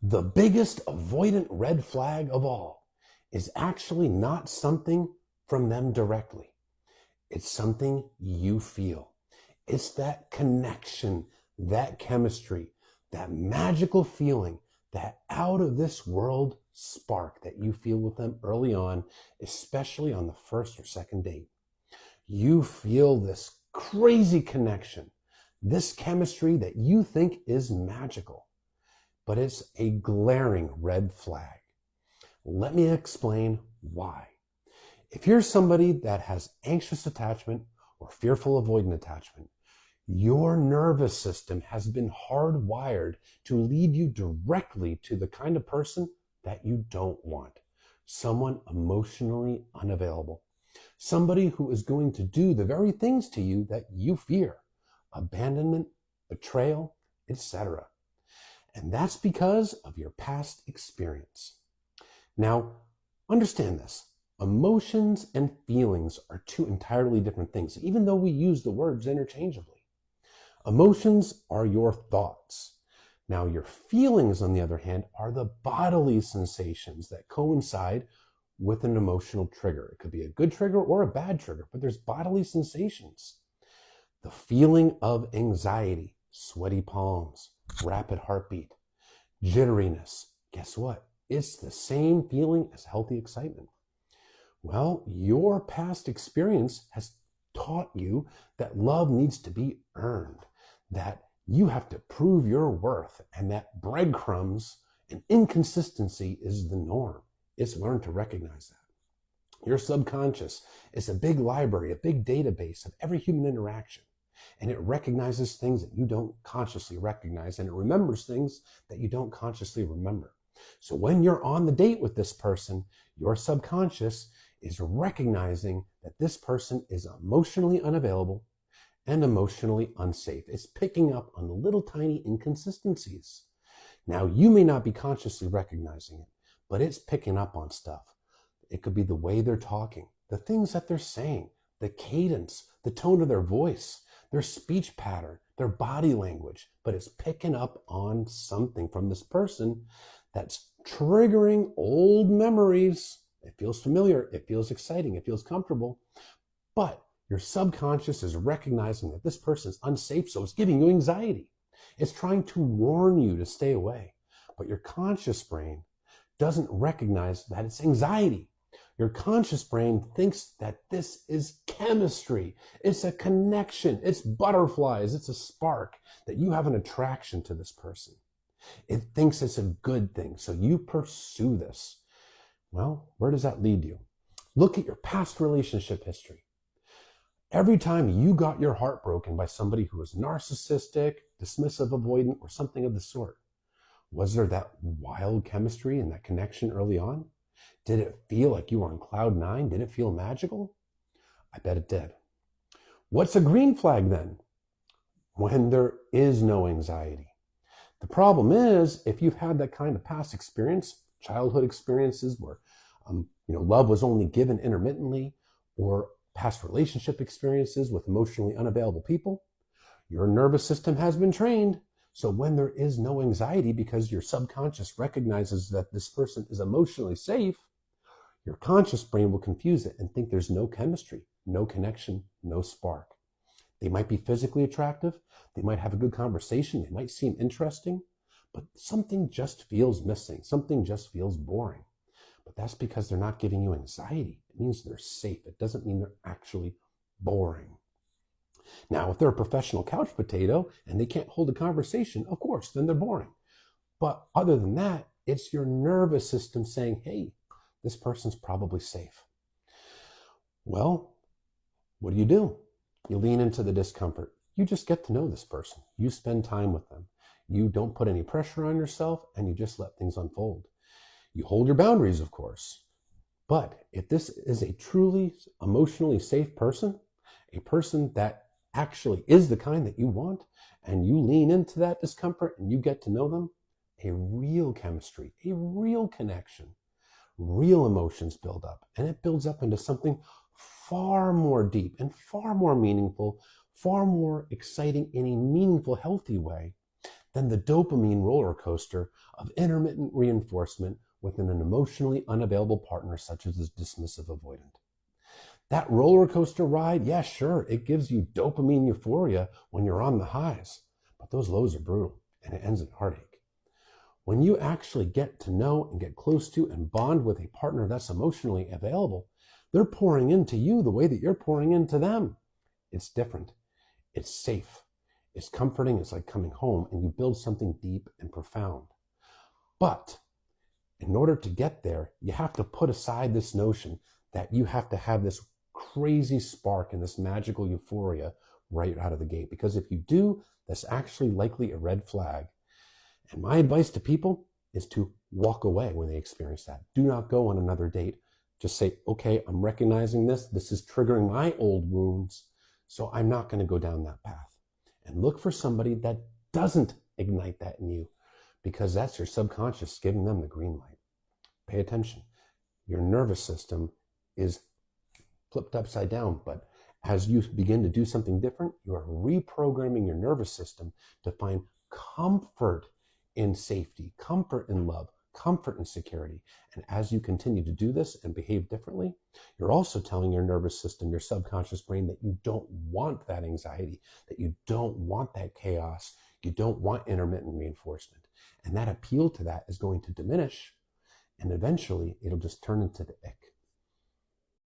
The biggest avoidant red flag of all is actually not something from them directly. It's something you feel. It's that connection, that chemistry, that magical feeling, that out of this world spark that you feel with them early on, especially on the first or second date. You feel this crazy connection, this chemistry that you think is magical, but it's a glaring red flag. Let me explain why. If you're somebody that has anxious attachment or fearful avoidant attachment, your nervous system has been hardwired to lead you directly to the kind of person that you don't want. Someone emotionally unavailable. Somebody who is going to do the very things to you that you fear. Abandonment, betrayal, etc. And that's because of your past experience. Now, understand this. Emotions and feelings are two entirely different things, even though we use the words interchangeably. Emotions are your thoughts. Now, your feelings, on the other hand, are the bodily sensations that coincide with an emotional trigger. It could be a good trigger or a bad trigger, but there's bodily sensations. The feeling of anxiety, sweaty palms, rapid heartbeat, jitteriness. Guess what? It's the same feeling as healthy excitement. Well, your past experience has taught you that love needs to be earned, that you have to prove your worth, and that breadcrumbs and inconsistency is the norm. It's learned to recognize that. Your subconscious is a big library, a big database of every human interaction, and it recognizes things that you don't consciously recognize, and it remembers things that you don't consciously remember. So when you're on the date with this person, your subconscious is recognizing that this person is emotionally unavailable and emotionally unsafe. It's picking up on the little tiny inconsistencies. Now, you may not be consciously recognizing it, but it's picking up on stuff. It could be the way they're talking, the things that they're saying, the cadence, the tone of their voice, their speech pattern, their body language, but it's picking up on something from this person that's triggering old memories. It feels familiar, it feels exciting, it feels comfortable, but your subconscious is recognizing that this person is unsafe, so it's giving you anxiety. It's trying to warn you to stay away, but your conscious brain doesn't recognize that it's anxiety. Your conscious brain thinks that this is chemistry. It's a connection. It's butterflies. It's a spark, that you have an attraction to this person. It thinks it's a good thing, so you pursue this. Well, where does that lead you? Look at your past relationship history. Every time you got your heart broken by somebody who was narcissistic, dismissive, avoidant, or something of the sort, was there that wild chemistry and that connection early on? Did it feel like you were on cloud nine? Did it feel magical? I bet it did. What's a green flag then? When there is no anxiety. The problem is, if you've had that kind of past experience, childhood experiences where love was only given intermittently, or past relationship experiences with emotionally unavailable people, your nervous system has been trained. So when there is no anxiety because your subconscious recognizes that this person is emotionally safe, your conscious brain will confuse it and think there's no chemistry, no connection, no spark. They might be physically attractive, they might have a good conversation, they might seem interesting, but something just feels missing, something just feels boring. But that's because they're not giving you anxiety. It means they're safe. It doesn't mean they're actually boring. Now, if they're a professional couch potato and they can't hold a conversation, of course, then they're boring. But other than that, it's your nervous system saying, hey, this person's probably safe. Well, what do? You lean into the discomfort. You just get to know this person. You spend time with them. You don't put any pressure on yourself, and you just let things unfold. You hold your boundaries, of course. But if this is a truly emotionally safe person, a person that actually is the kind that you want, and you lean into that discomfort and you get to know them, a real chemistry, a real connection, real emotions build up, and it builds up into something far more deep and far more meaningful, far more exciting in a meaningful, healthy way than the dopamine roller coaster of intermittent reinforcement within an emotionally unavailable partner such as the dismissive avoidant. That roller coaster ride, yeah, sure, it gives you dopamine euphoria when you're on the highs, but those lows are brutal and it ends in heartache. When you actually get to know and get close to and bond with a partner that's emotionally available, they're pouring into you the way that you're pouring into them. It's different. It's safe. It's comforting. It's like coming home, and you build something deep and profound. But in order to get there, you have to put aside this notion that you have to have this crazy spark and this magical euphoria right out of the gate. Because if you do, that's actually likely a red flag. And my advice to people is to walk away when they experience that. Do not go on another date. Just say, okay, I'm recognizing this. This is triggering my old wounds, so I'm not going to go down that path. And look for somebody that doesn't ignite that in you, because that's your subconscious giving them the green light. Pay attention. Your nervous system is flipped upside down, but as you begin to do something different, you are reprogramming your nervous system to find comfort in safety, comfort in love, comfort and security. And as you continue to do this and behave differently, you're also telling your nervous system, your subconscious brain, that you don't want that anxiety, that you don't want that chaos, you don't want intermittent reinforcement. And that appeal to that is going to diminish, and eventually it'll just turn into the ick.